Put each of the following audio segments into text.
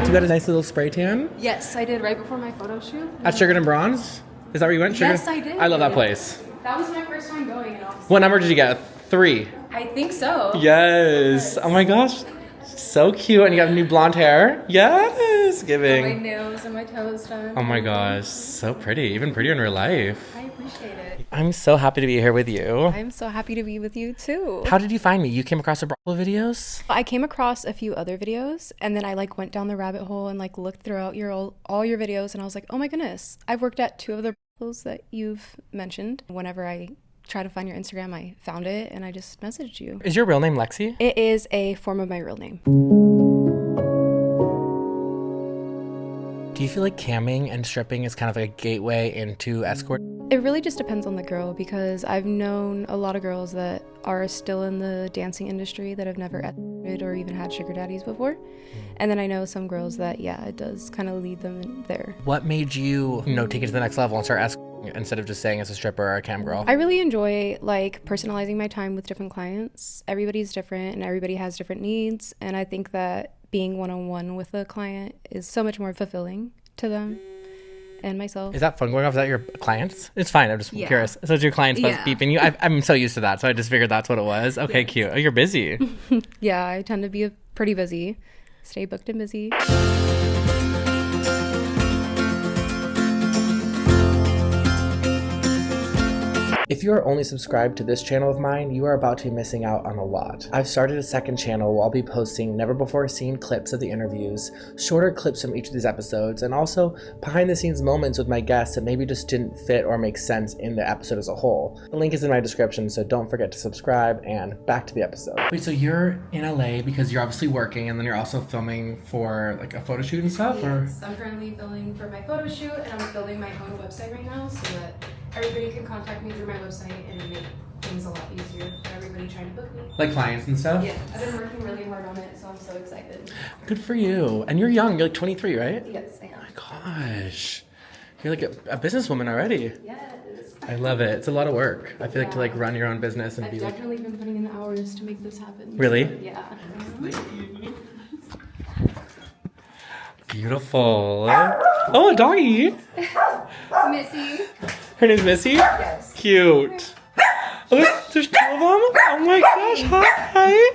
You got a nice little spray tan? Yes, I did right before my photo shoot. At Sugar and Bronze? Is that where you went? Sugar? Yes, I did. I love that place. That was my first time going. And What number did you get? 3. I think so. Yes. Oh my gosh. So cute. And you got new blonde hair. Yes. Giving. My nails and my toes done. Oh my gosh. So pretty. Even prettier in real life. I appreciate it. I'm so happy to be here with you. I'm so happy to be with you too. How did you find me? You came across the brothel videos? I came across a few other videos and then I went down the rabbit hole and looked throughout all your videos and I was like, oh my goodness, I've worked at 2 of the brothels that you've mentioned. Whenever I try to find your Instagram, I found it and I just messaged you. Is your real name Lexi? It is a form of my real name. Do you feel like camming and stripping is kind of like a gateway into escort? It really just depends on the girl because I've known a lot of girls that are still in the dancing industry that have never escorted or even had sugar daddies before. And then I know some girls that, yeah, it does kind of lead them there. What made you, take it to the next level and start escorting instead of just saying as a stripper or a cam girl? I really enjoy personalizing my time with different clients. Everybody's different and everybody has different needs. And I think that being one-on-one with a client is so much more fulfilling to them and myself. Is that phone going off? Is that your clients? It's fine. I'm just curious. So it's your clients beeping you? I'm so used to that. So I just figured that's what it was. Okay, cute. Oh, you're busy. Yeah, I tend to be pretty busy. Stay booked and busy. If you are only subscribed to this channel of mine, you are about to be missing out on a lot. I've started a second channel where I'll be posting never before seen clips of the interviews, shorter clips from each of these episodes, and also behind the scenes moments with my guests that maybe just didn't fit or make sense in the episode as a whole. The link is in my description, so don't forget to subscribe, and back to the episode. Wait, so you're in LA because you're obviously working and then you're also filming for a photo shoot and stuff? Yes, I'm currently filming for my photo shoot and I'm building my own website right now so that everybody can contact me through my website and make things a lot easier for everybody trying to book me. Like clients and stuff? Yeah, I've been working really hard on it, so I'm so excited. Good for you. And you're young. You're 23, right? Yes, I am. Oh my gosh. You're like a businesswoman already. Yes. I love it. It's a lot of work. I feel like to run your own business and I've be definitely been putting in the hours to make this happen. Really? So, yeah. Beautiful. Oh, a doggy. Missy. Her name's Missy? Yes. Cute. Oh, there's 2 of them? Oh my gosh. Hi.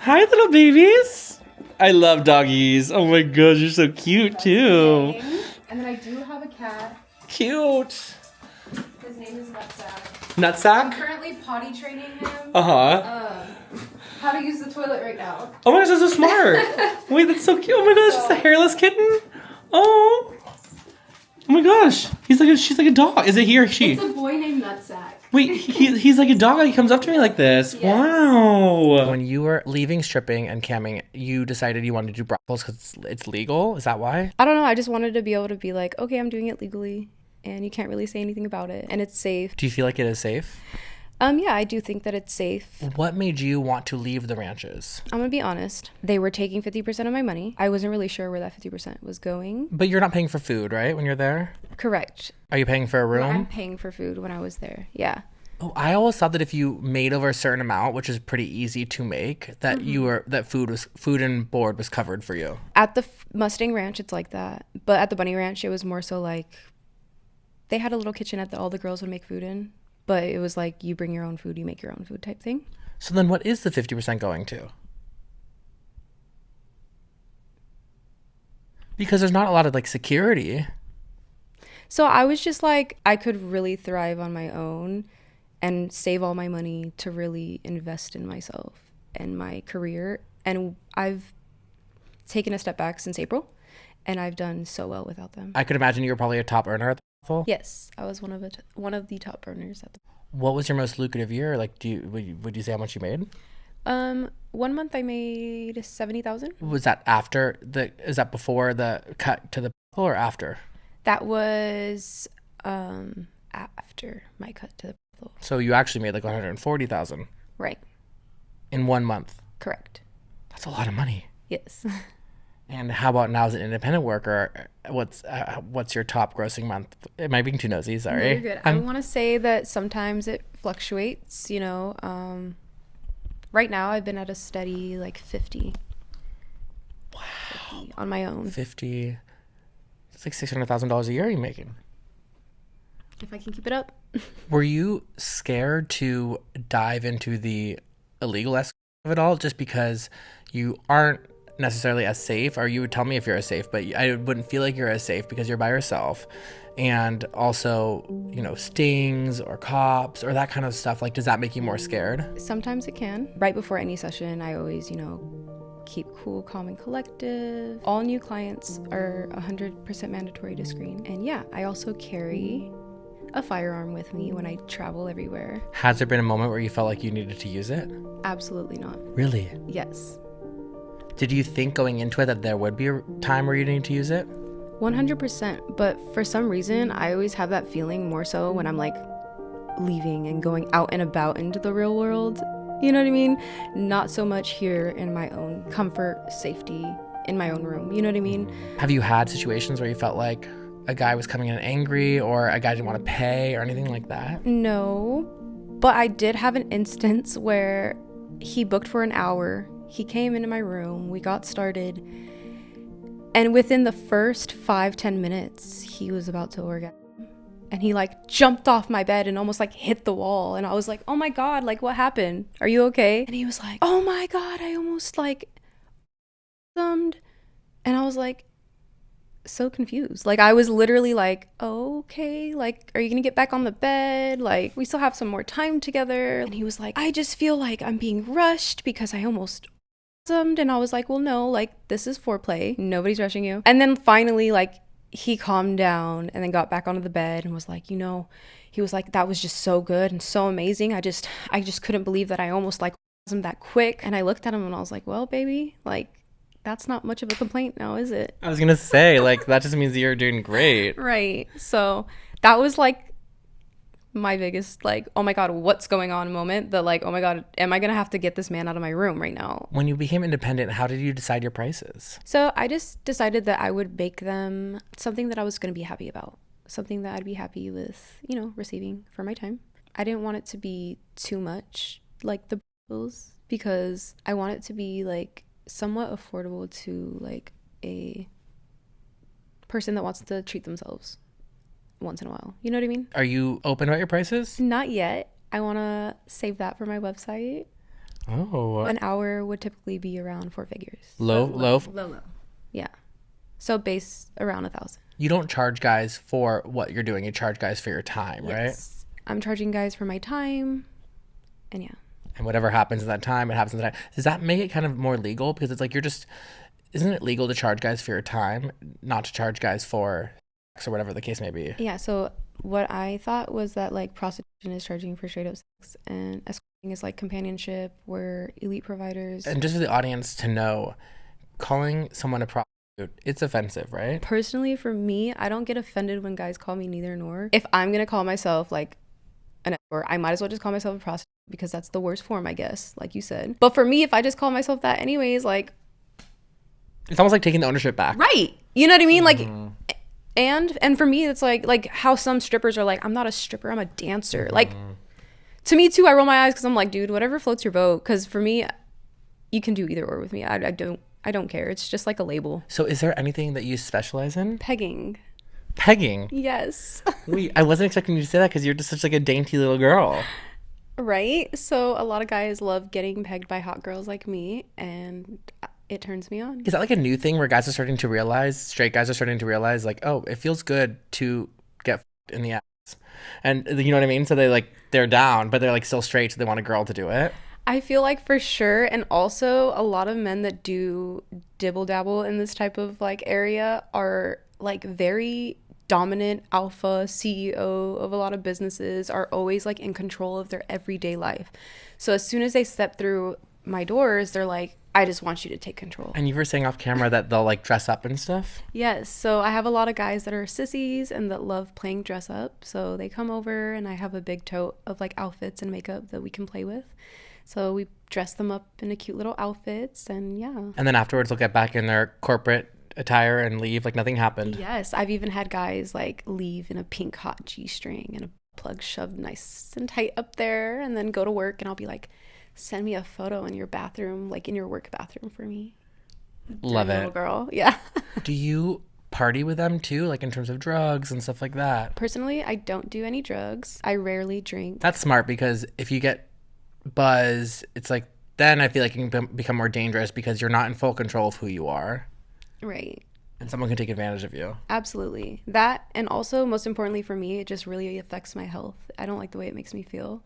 Hi, little babies. I love doggies. Oh my gosh, you're so cute too. And then I do have a cat. Cute. His name is Nutsack. Nutsack? I'm currently potty training him. Uh-huh. How to use the toilet right now. Oh my gosh, that's so smart. Wait, that's so cute. Oh my gosh, it's a hairless kitten. Oh. Oh my gosh. She's like a dog. Is it he or she? It's a boy named Nutsack. Wait, he's like a dog. He comes up to me like this. Yes. Wow. When you were leaving stripping and camming, you decided you wanted to do brothels because it's legal? Is that why? I don't know. I just wanted to be able to be like, okay, I'm doing it legally and you can't really say anything about it and it's safe. Do you feel like it is safe? Yeah, I do think that it's safe. What made you want to leave the ranches? I'm gonna be honest. They were taking 50% of my money. I wasn't really sure where that 50% was going. But you're not paying for food, right, when you're there? Correct. Are you paying for a room? I'm paying for food when I was there. Yeah. Oh, I always thought that if you made over a certain amount, which is pretty easy to make, that food and board was covered for you. At the Mustang Ranch, it's like that. But at the Bunny Ranch, it was more so like they had a little kitchenette that all the girls would make food in. But it was like you bring your own food, you make your own food type thing. So then what is the 50% going to? Because there's not a lot of security. So I was just like, I could really thrive on my own and save all my money to really invest in myself and my career. And I've taken a step back since April and I've done so well without them. I could imagine you were probably a top earner at the brothel. Yes, I was one of the top earners at the. What was your most lucrative year? Would you say how much you made? 1 month I made 70,000. Was that after is that before the cut to the brothel or after? That was after my cut to the brothel. So you actually made 140,000. Right. In 1 month. Correct. That's a lot of money. Yes. And how about now as an independent worker? What's your top grossing month? Am I being too nosy? Sorry. No, you're good. I want to say that sometimes it fluctuates. Right now I've been at a steady 50. Wow. on my own. 50. It's like $600,000 a year you're making. If I can keep it up. Were you scared to dive into the illegal aspect of it all just because you aren't necessarily as safe? Or you would tell me if you're as safe, but I wouldn't feel like you're as safe because you're by yourself. And also, stings or cops or that kind of stuff. Like, does that make you more scared? Sometimes it can. Right before any session, I always, keep cool, calm, and collective. All new clients are 100% mandatory to screen. And yeah, I also carry a firearm with me when I travel everywhere. Has there been a moment where you felt like you needed to use it? Absolutely not. Really? Yes. Did you think going into it that there would be a time where you need to use it? 100%. But for some reason, I always have that feeling more so when I'm like leaving and going out and about into the real world. You know what I mean? Not so much here in my own comfort, safety, in my own room. You know what I mean? Have you had situations where you felt like a guy was coming in angry or a guy didn't want to pay or anything like that? No, but I did have an instance where he booked for an hour. He came into my room, we got started, and within the first 5-10 minutes, he was about to orgasm. And he like jumped off my bed and almost like hit the wall. And I was like, oh my God, like what happened? Are you okay? And he was like, oh my God, I almost like orgasmed. And I was like, so confused. Like I was literally like, oh, okay, like are you gonna get back on the bed? Like we still have some more time together. And he was like, I just feel like I'm being rushed because I almost orgasmed. And I was like, well no, like this is foreplay, nobody's rushing you. And then finally like he calmed down and then got back onto the bed and was like, he was like, that was just so good and so amazing. I just couldn't believe that I almost like orgasmed that quick. And I looked at him and I was like, well baby, like that's not much of a complaint now, is it? I was gonna say, like, that just means you're doing great. Right. So that was like my biggest, like, oh my God, what's going on moment. The like, oh my God, am I gonna have to get this man out of my room right now? When you became independent, how did you decide your prices? So I just decided that I would make them something that I was gonna be happy about. Something that I'd be happy with, receiving for my time. I didn't want it to be too much like the bills because I want it to be like somewhat affordable to like a person that wants to treat themselves once in a while. You know what I mean? Are you open about your prices? Not yet. I want to save that for my website. Oh. An hour would typically be around 4 figures. Low. Yeah. So base around 1,000. You don't charge guys for what you're doing. You charge guys for your time, Yes. Right? I'm charging guys for my time. And yeah. And whatever happens in that time, it happens in that time. Does that make it kind of more legal? Because it's like isn't it legal to charge guys for your time, not to charge guys for sex or whatever the case may be? Yeah, so what I thought was that like prostitution is charging for straight up sex and escorting is like companionship. We're elite providers. And just for the audience to know, calling someone a prostitute, it's offensive, right? Personally, for me, I don't get offended when guys call me neither nor. If I'm going to call myself like an escort, I might as well just call myself a prostitute because that's the worst form, I guess, like you said. But for me, if I just call myself that anyways, like it's almost like taking the ownership back. Right. You know what I mean? Like and for me it's like how some strippers are like, I'm not a stripper, I'm a dancer. Like to me too, I roll my eyes because I'm like, dude, whatever floats your boat. Because for me, you can do either or with me. I don't care. It's just like a label. So is there anything that you specialize in? Pegging. Yes. Wait, I wasn't expecting you to say that because you're just such like a dainty little girl. Right? So a lot of guys love getting pegged by hot girls like me, and it turns me on. Is that like a new thing where guys are starting to realize, straight guys are starting to realize like, oh, it feels good to get f***ed in the ass? And you know what I mean? So they're down, but they're like still straight, so they want a girl to do it. I feel like for sure. And also a lot of men that do dibble dabble in this type of like area are like very dominant alpha CEO of a lot of businesses, are always like in control of their everyday life. So as soon as they step through my doors, they're like, I just want you to take control. And you were saying off camera that they'll like dress up and stuff? Yes. So I have a lot of guys that are sissies and that love playing dress up. So they come over and I have a big tote of like outfits and makeup that we can play with. So we dress them up in a cute little outfits and yeah. And then afterwards they'll get back in their corporate attire and leave like nothing happened. Yes. I've even had guys like leave in a pink hot G-string and a plug shoved nice and tight up there and then go to work and I'll be like, send me a photo in your bathroom, like in your work bathroom for me. Love it. Little girl. Yeah. Do you party with them too, like in terms of drugs and stuff like that? Personally, I don't do any drugs. I rarely drink. That's smart, because if you get buzz, it's like, then I feel like it can become more dangerous because you're not in full control of who you are. Right. And someone can take advantage of you. Absolutely. That, and also most importantly for me, it just really affects my health. I don't like the way it makes me feel.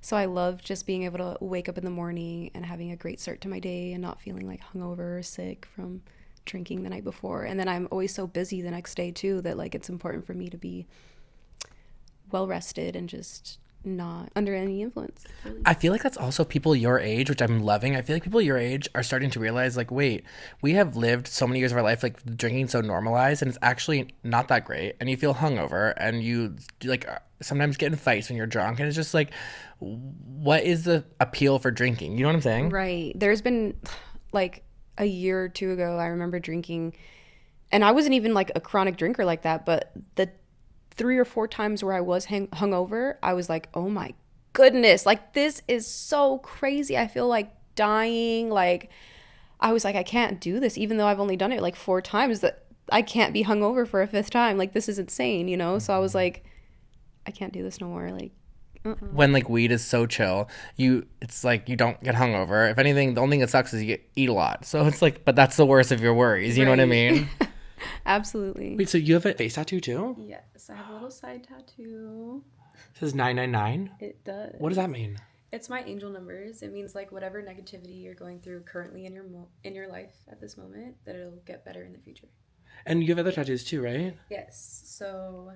So I love just being able to wake up in the morning and having a great start to my day and not feeling like hungover or sick from drinking the night before. And then I'm always so busy the next day too that like it's important for me to be well rested and just not under any influence. Really. I feel like that's also people your age, which I'm loving. I feel like people your age are starting to realize, like, wait, we have lived so many years of our life like drinking so normalized, and it's actually not that great, and you feel hungover, and you like sometimes get in fights when you're drunk, and it's just like, what is the appeal for drinking? You know what I'm saying? Right. There's been like a year or two ago, I remember drinking, and I wasn't even like a chronic drinker like that, but the 3 or 4 times where I was hungover, I was like, oh my goodness, like this is so crazy. I feel like dying. Like I was like, I can't do this, even though I've only done it like 4 times. That I can't be hungover for a 5th time. Like this is insane, you know? So I was like, I can't do this no more. Like when like weed is so chill, it's like you don't get hungover. If anything, the only thing that sucks is you eat a lot. So it's like, but that's the worst of your worries. You know what I mean? Absolutely. Wait, so you have a face tattoo too? Yes, I have a little side tattoo. It says 999. It does. What does that mean? It's my angel numbers. It means like whatever negativity you're going through currently in your life at this moment, that it'll get better in the future. And you have other tattoos too, right? Yes. So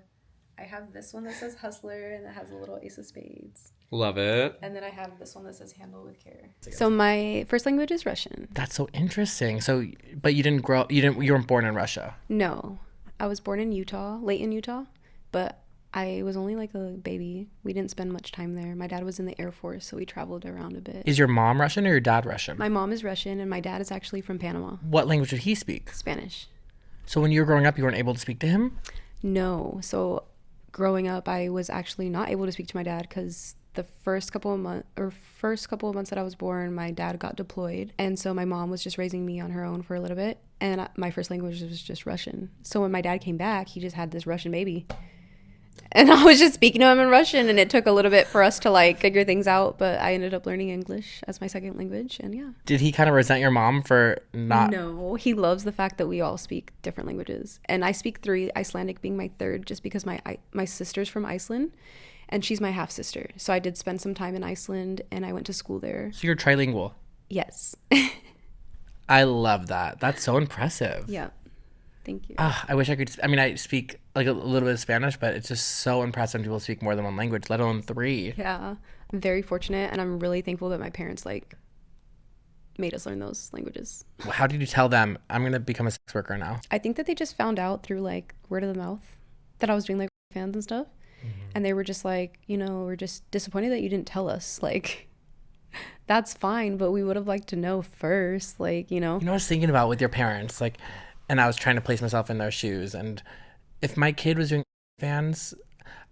I have this one that says hustler and that has a little ace of spades. Love it. And then I have this one that says handle with care. So my first language is Russian. That's so interesting. So, but you weren't born in Russia. No, I was born in Utah, Layton, Utah, but I was only like a baby. We didn't spend much time there. My dad was in the Air Force, so we traveled around a bit. Is your mom Russian or your dad Russian? My mom is Russian and my dad is actually from Panama. What language did he speak? Spanish. So when you were growing up, you weren't able to speak to him? No. So growing up, I was actually not able to speak to my dad because the first couple of months that I was born, my dad got deployed. And so my mom was just raising me on her own for a little bit. And my first language was just Russian. So when my dad came back, he just had this Russian baby. And I was just speaking to him in Russian, and it took a little bit for us to like figure things out, but I ended up learning English as my second language, and yeah. Did he kind of resent your mom for not? No, he loves the fact that we all speak different languages. And I speak 3, Icelandic being my third, just because my sister's from Iceland, and she's my half sister. So I did spend some time in Iceland, and I went to school there. So you're trilingual? Yes. I love that. That's so impressive. Yeah. Thank you. I wish I could. I mean, I speak like a little bit of Spanish, but it's just so impressive when people speak more than one language, let alone 3. Yeah. I'm very fortunate, and I'm really thankful that my parents like made us learn those languages. How did you tell them, I'm going to become a sex worker now? I think that they just found out through like word of the mouth that I was doing like fans and stuff. Mm-hmm. And they were just like, we're just disappointed that you didn't tell us. Like, that's fine, but we would have liked to know first, like, You know what I was thinking about with your parents? Like, and I was trying to place myself in their shoes. And if my kid was doing fans,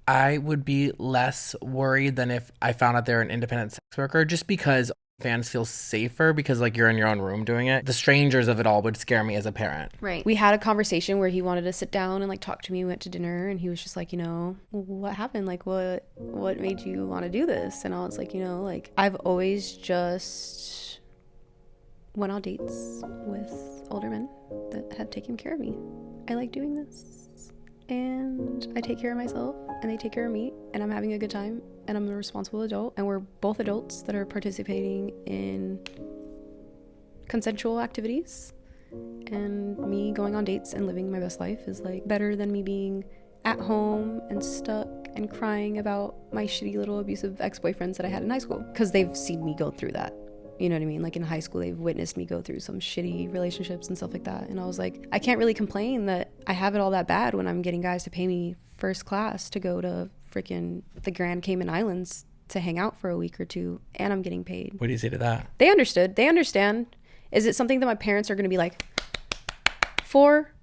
I would be less worried than if I found out they're an independent sex worker, just because fans feel safer because like you're in your own room doing it. The strangers of it all would scare me as a parent. Right. We had a conversation where he wanted to sit down and like talk to me. We went to dinner and he was just like, what happened? Like what made you want to do this? And I was like, like I've always just went on dates with older men that had taken care of me. I like doing this, and I take care of myself, and they take care of me, and I'm having a good time, and I'm a responsible adult, and we're both adults that are participating in consensual activities, and me going on dates and living my best life is like better than me being at home and stuck and crying about my shitty little abusive ex-boyfriends that I had in high school, because they've seen me go through that. You know what I mean? Like in high school, they've witnessed me go through some shitty relationships and stuff like that. And I was like, I can't really complain that I have it all that bad when I'm getting guys to pay me first class to go to freaking the Grand Cayman Islands to hang out for a week or 2, and I'm getting paid. What do you say to that? They understood. They understand. Is it something that my parents are going to be like, for?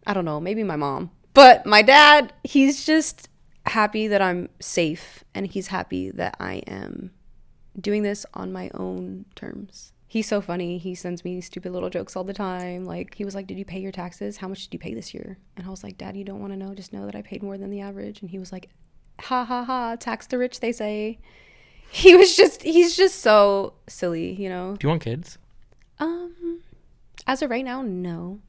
I don't know. Maybe my mom. But my dad, he's just happy that I'm safe, and he's happy that I am doing this on my own terms. He's so funny. He sends me stupid little jokes all the time. Like, he was like, did you pay your taxes? How much did you pay this year? And I was like, Dad, you don't want to know. Just know that I paid more than the average. And he was like, ha ha ha, tax the rich, they say. He's just so silly, you know? Do you want kids? As of right now, no.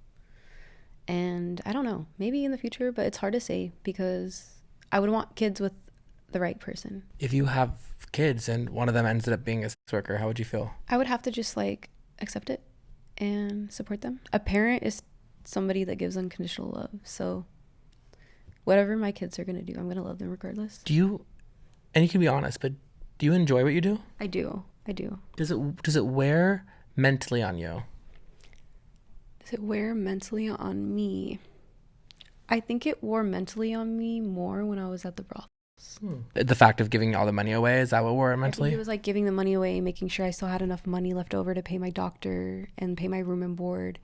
And I don't know, maybe in the future, but it's hard to say because I would want kids with the right person. If you have kids and one of them ends up being a sex worker, how would you feel? I would have to just like accept it and support them. A parent is somebody that gives unconditional love. So whatever my kids are going to do, I'm going to love them regardless. Do you, and you can be honest, but do you enjoy what you do? I do. Does it wear mentally on you? Does it wear mentally on me? I think it wore mentally on me more when I was at the brothels. The fact of giving all the money away, is that what wore it mentally? I think it was like giving the money away, making sure I still had enough money left over to pay my doctor and pay my room and board.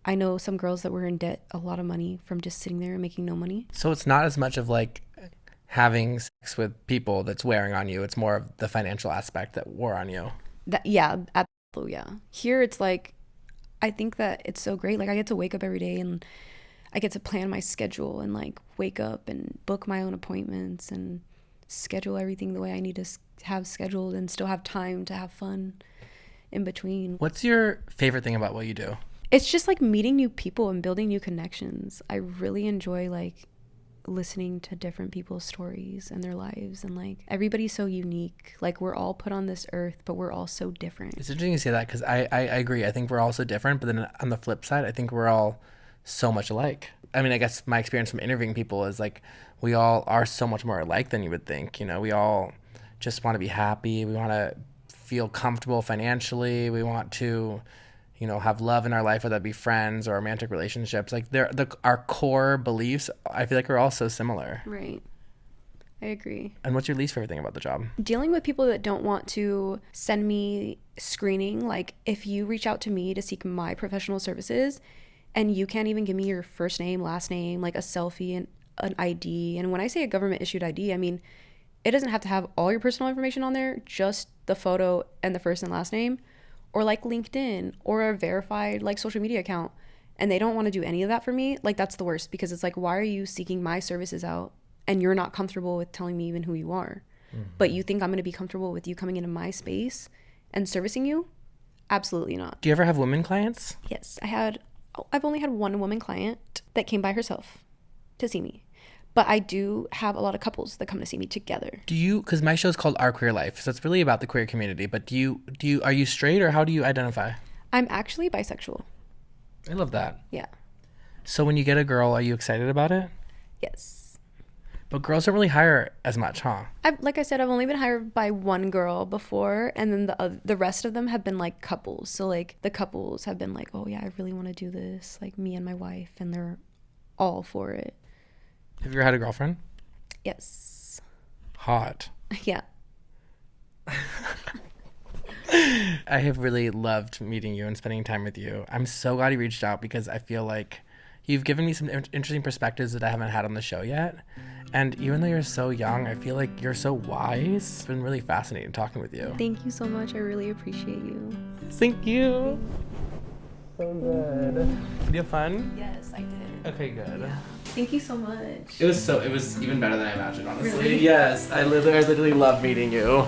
I know some girls that were in debt a lot of money from just sitting there and making no money. So it's not as much of like having sex with people that's wearing on you. It's more of the financial aspect that wore on you. Yeah, absolutely, yeah. Here it's like, I think that it's so great. Like, I get to wake up every day and I get to plan my schedule and like wake up and book my own appointments and schedule everything the way I need to have scheduled and still have time to have fun in between. What's your favorite thing about what you do? It's just like meeting new people and building new connections. I really enjoy like listening to different people's stories and their lives, and like everybody's so unique. Like, we're all put on this earth, but we're all so different. It's interesting you say that because I agree. I think we're all so different, but then on the flip side, I think we're all so much alike. I mean, I guess my experience from interviewing people is like we all are so much more alike than you would think. You know, we all just want to be happy. We want to feel comfortable financially. We want to, you know, have love in our life, whether that be friends or romantic relationships. Like, our core beliefs, I feel like we're all so similar. Right. I agree. And what's your least favorite thing about the job? Dealing with people that don't want to send me screening. Like, if you reach out to me to seek my professional services and you can't even give me your first name, last name, like a selfie and an ID. And when I say a government issued ID, I mean, it doesn't have to have all your personal information on there, just the photo and the first and last name, or like LinkedIn or a verified like social media account. And they don't want to do any of that for me. Like, that's the worst, because it's like, why are you seeking my services out and you're not comfortable with telling me even who you are? But you think I'm going to be comfortable with you coming into my space and servicing you? Absolutely not. Do you ever have women clients? Yes, I've only had one woman client that came by herself to see me. But I do have a lot of couples that come to see me together. Do you, because my show is called Our Queer Life, so it's really about the queer community, but are you straight, or how do you identify? I'm actually bisexual. I love that. Yeah. So when you get a girl, are you excited about it? Yes. But girls don't really hire as much, huh? Like I said, I've only been hired by one girl before, and then the rest of them have been like couples. So like the couples have been like, oh yeah, I really want to do this, like me and my wife, and they're all for it. Have you ever had a girlfriend? Yes. Hot. Yeah. I have really loved meeting you and spending time with you. I'm so glad you reached out, because I feel like you've given me some interesting perspectives that I haven't had on the show yet. And even though you're so young, I feel like you're so wise. It's been really fascinating talking with you. Thank you so much. I really appreciate you. Thank you. So good. Did you have fun? Yes, I did. Okay, good. Yeah. Thank you so much. It was even better than I imagined, honestly. Really? Yes, I literally love meeting you.